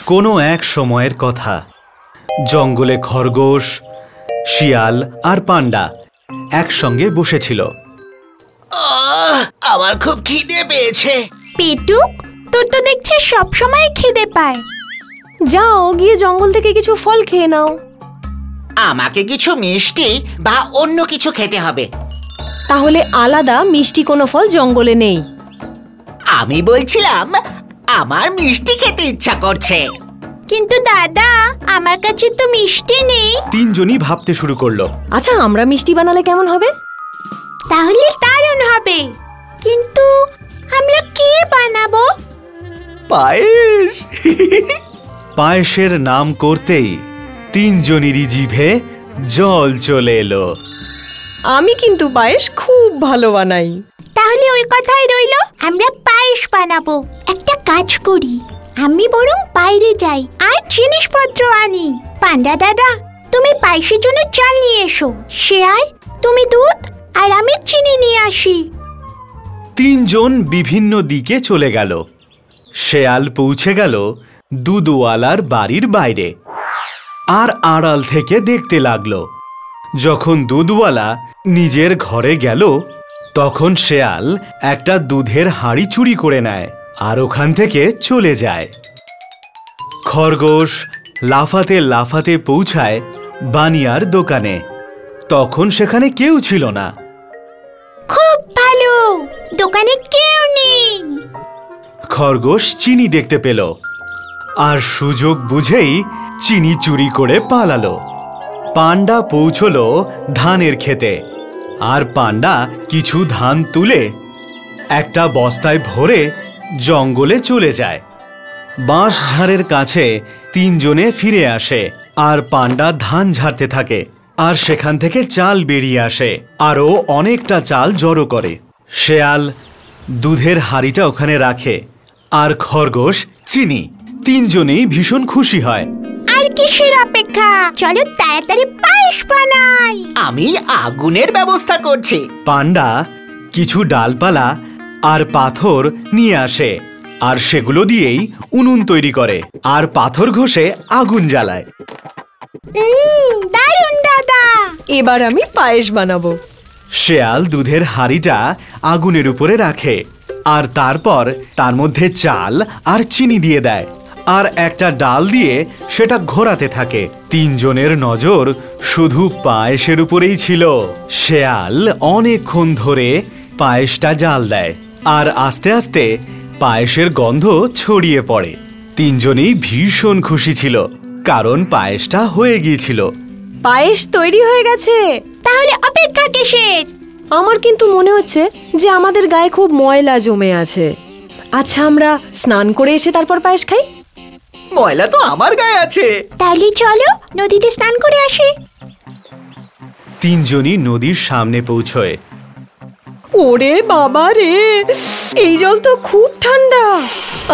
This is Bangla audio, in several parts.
কোনো এক সময়ের কথা। জঙ্গলে খরগোশ, শিয়াল আর পান্ডা একসঙ্গে বসেছিল। আমার খুব খিদে পেয়েছে। পেটুক, তোর তো দেখছি সব সময় খিদে পায়। যাও গিয়ে জঙ্গল থেকে কিছু ফল খেয়ে নাও। আমাকে কিছু মিষ্টি বা অন্য কিছু খেতে হবে। তাহলে আলাদা মিষ্টি কোনো ফল জঙ্গলে নেই। আমি বলছিলাম আমার মিষ্টি খেতে ইচ্ছা করছে। কিন্তু দাদা, আমার কাছে তো মিষ্টি নেই। তিনজনই ভাবতে শুরু করলো। আচ্ছা, আমরা মিষ্টি বানালে কেমন হবে? তাহলে দারুণ হবে, কিন্তু আমরা কি বানাবো? পায়েস। পায়েসের নাম করতেই তিনজনেরই জিভে জল চলে এলো। আমি কিন্তু পায়েস খুব ভালো বানাই। তাহলে ওই কথাই রইলো, আমরা পায়েস বানাবো। একটা কাজ করি, আমি বরং বাইরে যাই আর জিনিসপত্র আনি। পান্ডা দাদা, তুমি পায়েসের জন্য চাল নিয়ে এসো। শিয়াল, তুমি দুধ আর আমি চিনি নিয়ে আসি। তিনজন বিভিন্ন দিকে চলে গেল। শেয়াল পৌঁছে গেল দুধওয়ালার বাড়ির বাইরে আর আড়াল থেকে দেখতে লাগলো। যখন দুধওয়ালা নিজের ঘরে গেল, তখন শেয়াল একটা দুধের হাঁড়ি চুরি করে নেয় আর ওখান থেকে চলে যায়। খরগোশ লাফাতে লাফাতে পৌঁছায় বানিয়ার দোকানে। তখন সেখানে কেউ ছিল না। খুব ভালো, দোকানে কেউ নেই। খরগোশ চিনি দেখতে পেল আর সুযোগ বুঝেই চিনি চুরি করে পালালো। পান্ডা পৌঁছলো ধানের ক্ষেতে আর পান্ডা কিছু ধান তুলে একটা বস্তায় ভরে জঙ্গলে চলে যায়। বাঁশঝাড়ের কাছে তিনজনে ফিরে আসে আর পান্ডা ধান ঝাড়তে থাকে আর সেখান থেকে চাল বেরিয়ে আসে। আরও অনেকটা চাল জড়ো করে। শেয়াল দুধের হাঁড়িটা ওখানে রাখে আর খরগোশ চিনি। তিনজনেই ভীষণ খুশি হয়। আর কিসের অপেক্ষা, চলো তাড়াতাড়ি পায়েস বানাই। আমি আগুনের ব্যবস্থা করছি। পান্ডা কিছু ডালপালা আর পাথর নিয়ে আসে আর সেগুলো দিয়েই উনুন তৈরি করে আর পাথর ঘষে আগুন জ্বালায়। দারুণ দাদা, এবার আমি পায়েস বানাবো। শেয়াল দুধের হাঁড়িটা আগুনের উপরে রাখে আর তারপর তার মধ্যে চাল আর চিনি দিয়ে দেয় আর একটা ডাল দিয়ে সেটা ঘোরাতে থাকে। তিনজনের নজর শুধু পায়েসের উপরেই ছিল। শেয়াল অনেকক্ষণ ধরে পায়েসটা জ্বাল দেয় আর আস্তে আস্তে পায়েসের গন্ধ ছড়িয়ে পড়ে। তিনজনেই ভীষণ খুশি ছিল, কারণ পায়েসটা হয়ে গিয়েছিল। পায়েস তৈরি হয়ে গেছে। তাহলে অপেক্ষা কিসের? আমার কিন্তু মনে হচ্ছে যে আমাদের গায়ে খুব ময়লা জমে আছে। আচ্ছা, আমরা স্নান করে এসে তারপর পায়েস খাই। ময়লা তো আমার গায়ে আছে। তাহলে চলো নদীতে স্নান করে আসি। তিনজনই নদীর সামনে পৌঁছয়। ওরে বাবা রে, এই জল তো খুব ঠান্ডা।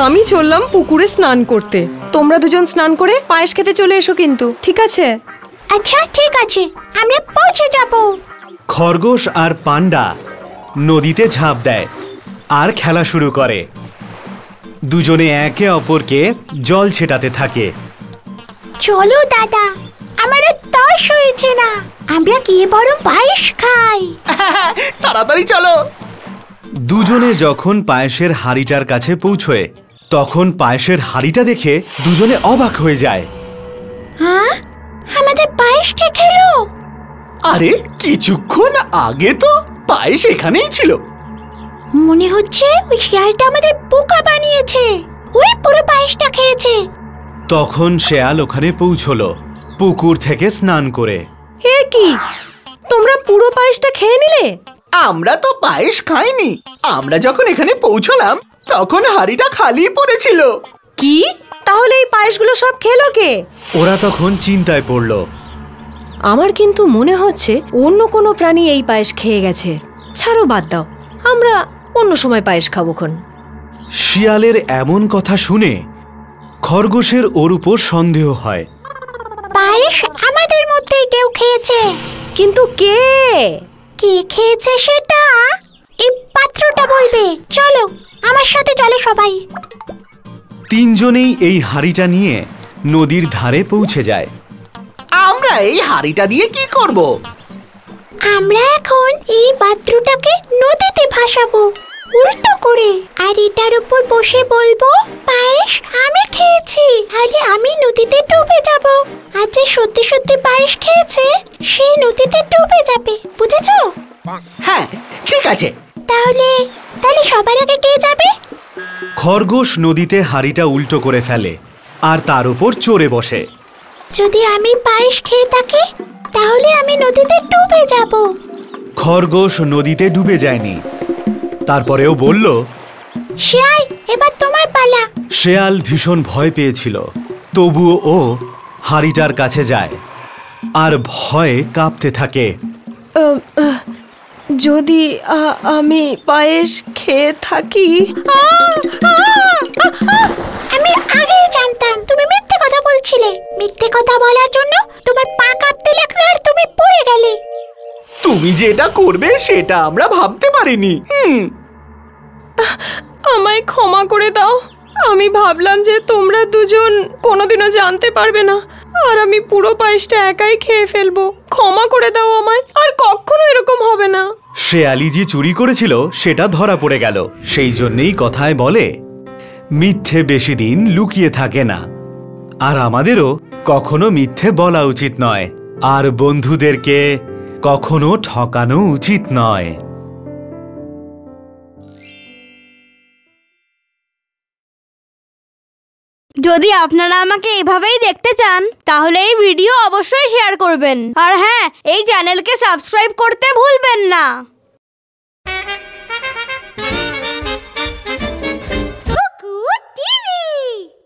আমি চললাম পুকুরে স্নান করতে। তোমরা দুজন স্নান করে পায়েস খেতে চলে এসো কিন্তু, ঠিক আছে? আচ্ছা ঠিক আছে, আমরা পৌঁছে যাব। খরগোশ আর পান্ডা নদীতে ঝাঁপ দেয় আর খেলা শুরু করে। দুজনে একে অপরকে জল ছেটাতে থাকে। চলো দাদা, আমারও তর্স হয়েছে না, আমরা গিয়ে বরং পায়েস খাই। তাড়াতাড়ি চলো। দুজনে যখন পায়েসের হাঁড়িটার কাছে পৌঁছয়, তখন পায়েসের হাঁড়িটা দেখে দুজনে অবাক হয়ে যায়। হ্যাঁ, আমাদের পায়েস কে খেলো? আরে কিছুক্ষণ আগে তো পায়েস এখানেই ছিল। মনে হচ্ছে ওই শিয়ালটা আমাদের বোকা বানিয়েছে, ওই পুরো পায়েসটা খেয়েছে। তখন শেয়াল ওখানে পৌঁছলো পুকুর থেকে স্নান করে। এ কি, তোমরা পুরো পায়েসটা খেয়ে নিলে? আমরা তো পায়েস খাইনি। আমরা যখন এখানে পৌঁছলাম তখন হাঁড়িটা খালি পড়েছিল। কি? তাহলে এই পায়েসগুলো সব খেলো কে? ওরা তখন চিন্তায় পড়ল। আমার কিন্তু মনে হচ্ছে অন্য কোনো প্রাণী এই পায়েস খেয়ে গেছে। ছাড়ো, বাদ দাও, আমরা অন্য সময় পায়েস খাবোখন। শিয়ালের এমন কথা শুনে খরগোশের ওর উপর সন্দেহ হয়। পায়েস আমাদের মধ্যে কেউ খেয়েছে, কিন্তু কে? কে খেয়েছে সেটা এই পাত্রটা বলবে। চলো আমার সাথে, চলো সবাই। তিনজনেই এই হাঁড়িটা নিয়ে নদীর ধারে পৌঁছে যায়। আমরা এই হাড়িটা দিয়ে কি করব? আমরা এখন এই পাত্রটাকে নদীতে ভাসাবো উল্টো করে, আর এটার উপর বসে বলবো পায়েস আমি খেয়েছি, আরে আমি নদীতে ডুবে যাব। আর যে সত্যি সত্যি পায়েস খেয়েছে সেই নদীতে ডুবে যাবে, বুঝেছো? হ্যাঁ, ঠিক আছে। তাহলে সবার আগে কে যাবে? খরগোশ নদীতে হাঁড়িটা উল্টো করে ফেলে আর তার উপর চড়ে বসে। যদি আমি পায়েস খেয়ে থাকি তাহলে আমি নদীতে ডুবে যাব। খরগোশ নদীতে ডুবে যায়নি। তারপরেও বলল, শিয়াল এবার তোমার পালা। শেয়াল ভীষণ ভয় পেয়েছিল, তবুও ও হাঁড়িটার কাছে যায় আর ভয়ে কাঁপতে থাকে। যদি আমি পায়েস খেয়ে থাকি। আমি আগেই জানতাম তুমি মিথ্যে কথা বলছিলে। মিথ্যে কথা বলার জন্য তোমার পা কাঁপতে লাগলো আর তুমি পড়ে গেলে। তুমি যেটা করবে সেটা আমরা ভাবতে পারিনি। আমায় ক্ষমা করে দাও। আমি ভাবলাম যে তোমরা দুজন কোনোদিনও জানতে পারবে না, আর আমি পুরো পায়েসটা একাই খেয়ে ফেলবো। ক্ষমা করে দাও আমায়, আর কখনো এরকম হবে না। শেয়ালি যে চুরি করেছিল সেটা ধরা পড়ে গেল। সেই জন্যেই কথায় বলে, মিথ্যে বেশি দিন লুকিয়ে থাকে না। আর আমাদেরও কখনো মিথ্যে বলা উচিত নয়, আর বন্ধুদেরকে কখনো ঠকানো উচিত নয়। যদি আপনারা আমাকে এইভাবেই দেখতে চান তাহলে এই ভিডিও অবশ্যই শেয়ার করবেন, আর হ্যাঁ, এই চ্যানেলকে সাবস্ক্রাইব করতে ভুলবেন না।